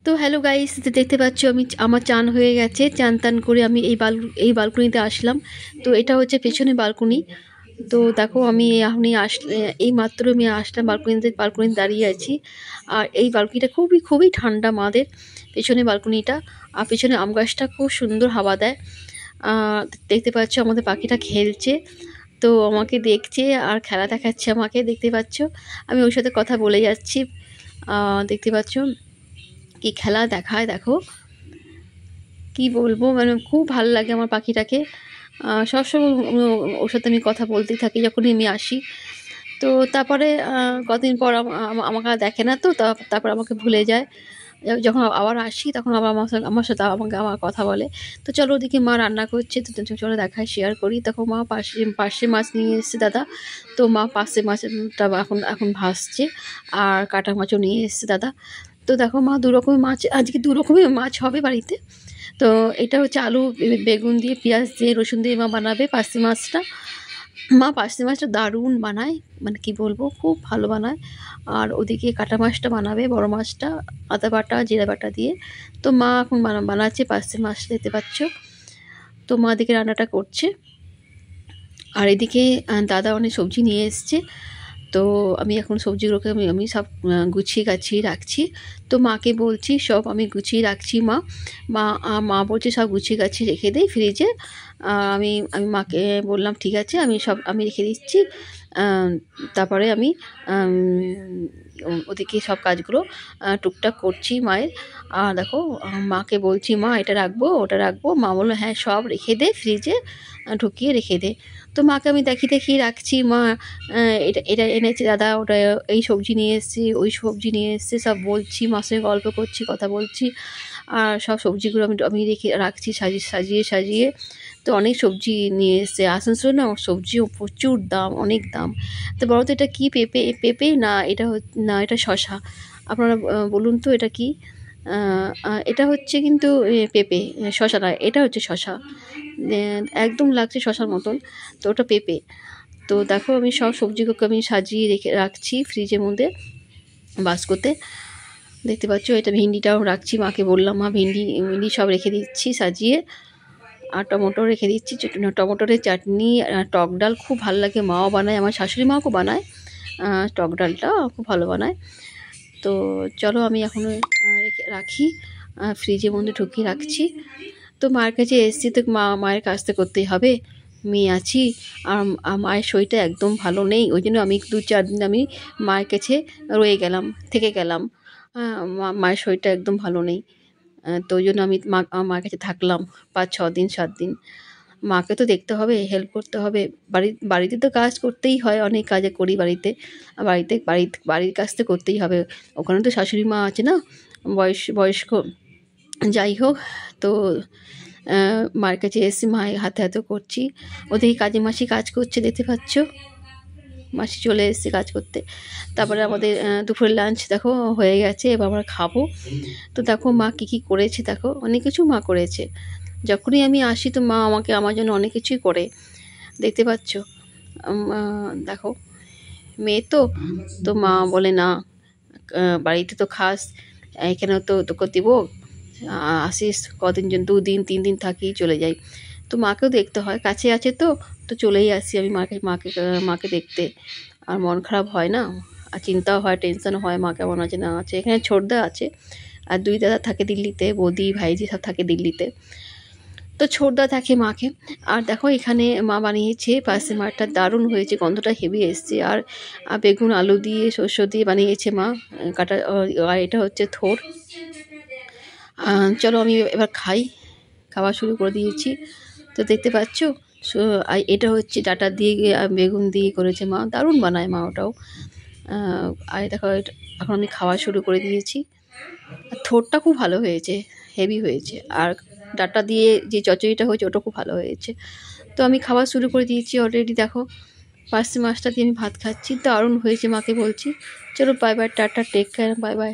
তো hello guys, দেখতে পাচ্ছ আমি আমার চান হয়ে গেছে। চান টান করে আমি এই বালকনিতে আসলাম। তো এটা হচ্ছে পেছনে বালকনি। তো দেখো আমি এই মাত্র আমি আসলাম বালকনিতে দাঁড়িয়ে আছি। আর এই বালকনিটা খুবই ঠান্ডা মাদের পেছনে বালকনিটা। আর পেছনে আম গাছটা খুব সুন্দর হাওয়া দেয়। দেখতে পাচ্ছ আমাদের পাখিটা খেলছে, তো আমাকে দেখছে আর খেলা দেখাচ্ছে আমাকে। দেখতে পাচ্ছ আমি ওর সাথে কথা বলে যাচ্ছি। দেখতে পাচ্ছ কি খেলা দেখায়, দেখো কি বলবো, মানে খুব ভালো লাগে আমার পাখিটাকে। সবসময় ওর সাথে আমি কথা বলতেই থাকি যখনই আমি আসি। তো তারপরে কদিন পর আমাকে আর দেখে না, তো তারপর আমাকে ভুলে যায়। যখন আবার আসি তখন আবার আমার কথা বলে। তো চলো ওদিকে মা রান্না করছে, তো চলো দেখায় শেয়ার করি। তখন মা পার্শে মাছ নিয়ে এসছে দাদা। তো মা পার্শে মাছটা এখন ভাজছে। আর কাটা মাছও নিয়ে এসছে দাদা। তো দেখো মা আজকে দু রকমের মাছ হবে বাড়িতে। তো এটা হচ্ছে আলু বেগুন দিয়ে পেঁয়াজ দিয়ে রসুন দিয়ে মা বানাবে পার্শে মাছটা। মা পার্শে মাছটা দারুণ বানায়, মানে কি বলবো, খুব ভালো বানায়। আর ওদিকে কাটা মাছটা বানাবে, বড় মাছটা আদা বাটা জিরা বাটা দিয়ে। তো মা এখন বানাচ্ছে পার্শে মাছটা, দেখতে পাচ্ছ। তো মা এদিকে রান্নাটা করছে। আর এদিকে দাদা অনেক সবজি নিয়ে এসছে। তো আমি এখন সবজিগুলোকে আমি সব গুছিয়ে গাছিয়ে রাখছি। তো মাকে বলছি সব আমি গুছিয়ে রাখছি। মা বলছে সব গুছিয়ে গাছিয়ে রেখে দেই ফ্রিজে। আমি আমি মাকে বললাম ঠিক আছে, আমি রেখে দিচ্ছি। তারপরে আমি ওদিকে সব কাজগুলো টুকটাক করছি মায়ের। আর দেখো মাকে বলছি মা এটা রাখবো ওটা রাখবো। মা বললো হ্যাঁ সব রেখে দে ফ্রিজে, ঢুকিয়ে রেখে দে। তো মাকে আমি দেখিয়ে রাখছি। মা এটা এটা এনেছে দাদা, ওটা এই সবজি নিয়ে এসেছি, ওই সবজি নিয়ে এসেছে, সব বলছি মার সঙ্গে গল্প করছি, কথা বলছি। আর সব সবজিগুলো আমি রাখছি সাজিয়ে। তো অনেক সবজি নিয়ে এসছে। আসানসোলে না সবজিও প্রচুর দাম, অনেক দাম। তো বলো তো এটা কী, পেঁপে না এটা শশা? আপনারা বলুন তো এটা কি? এটা হচ্ছে কিন্তু পেঁপে, শশা না, এটা হচ্ছে শশা। একদম লাগছে শশার মতন। তো ওটা পেঁপে। তো দেখো আমি সব সবজিগুলোকে আমি সাজিয়ে রাখছি ফ্রিজের মধ্যে বাস্কতে। দেখতে পাচ্ছ এটা ভিন্ডিটাও রাখছি। মাকে বললাম মা ভিন্ডি সব রেখে দিচ্ছি সাজিয়ে। আর টমেটো রেখে দিচ্ছি, টমেটোরের চাটনি, টক ডাল খুব ভালো লাগে, মাও বানায়, আমার শাশুড়ি মাও বানায়। টক ডালটা খুব ভালো বানায়। তো চলো আমি এখন রাখি ফ্রিজের মধ্যে ঢুকিয়ে রাখছি। তো মায়ের কাছে এসেছি, তো মায়ের কাজটা করতেই হবে, মেয়ে আছি। আর মায়ের শরীরটা একদম ভালো নেই, ওই জন্য আমি 2-4 দিন আমি মায়ের কাছে থেকে গেলাম। মায়ের শরীরটা একদম ভালো নেই। তো ওই জন্য আমি মার কাছে থাকলাম 5-6 দিন 7 দিন। মাকে তো দেখতে হবে, হেল্প করতে হবে। বাড়িতে তো কাজ করতেই হয়, অনেক কাজে করি বাড়িতে। বাড়ির কাজ তো করতেই হবে। ওখানে তো শাশুড়ি মা আছে না, বয়স্ক। যাই হোক, তো মার কাছে এসে মায়ের হাতে করছি। ওদিকে মাসি কাজ করছে, দেখতে পাচ্ছ। মাসি চলে এসেছে কাজ করতে। তারপরে আমাদের দুপুরের লাঞ্চ দেখো হয়ে গেছে, এবার আমরা খাবো। তো দেখো মা কী করেছে, দেখো অনেক কিছু মা করেছে। যখনই আমি আসি তো মা আমার জন্য অনেক কিছুই করে, দেখতে পাচ্ছ। দেখো মেয়ে তো মা বলে না, বাড়িতে তো খাস, এখানেও তো তোকে দিব, আসিস কদিন, 2 দিন 3 দিন থাকি চলে যাই। তো মাকেও দেখতে হয়, কাছে আছে তো চলেই আসি আমি মাকে দেখতে। আর মন খারাপ হয় না, আর চিন্তাও হয়, টেনশন হয় মা কেমন আছে না আছে। এখানে ছোটদা আছে, আর 2 দাদা থাকে দিল্লিতে, বৌদি ভাইজি সব থাকে দিল্লিতে। তো ছোটদা থাকে মাকে। আর দেখো এখানে মা বানিয়েছে পার্শে মাছটা, দারুণ হয়েছে, গন্ধটা হেভি এসছে। আর বেগুন আলু দিয়ে শস্য দিয়ে বানিয়েছে মা কাটা। আর এটা হচ্ছে থোর। চলো আমি এবার খাওয়া শুরু করে দিয়েছি। তো দেখতে পাচ্ছ এটা হচ্ছে ডাটা দিয়ে বেগুন দিয়ে করেছে মা, দারুণ বানায় মা ওটাও। আর দেখো এখন আমি খাওয়া শুরু করে দিয়েছি। থোরটা খুব ভালো হয়েছে, হেভি হয়েছে। আর ডাটা দিয়ে যে চচ্চড়িটা হয়েছে ওটা খুব ভালো হয়েছে। তো আমি খাওয়া শুরু করে দিয়েছি অলরেডি। দেখো পার্শে মাছটা দিয়ে আমি ভাত খাচ্ছি, দারুণ হয়েছে, মাকে বলছি চলো bye bye, tata, take care, bye by.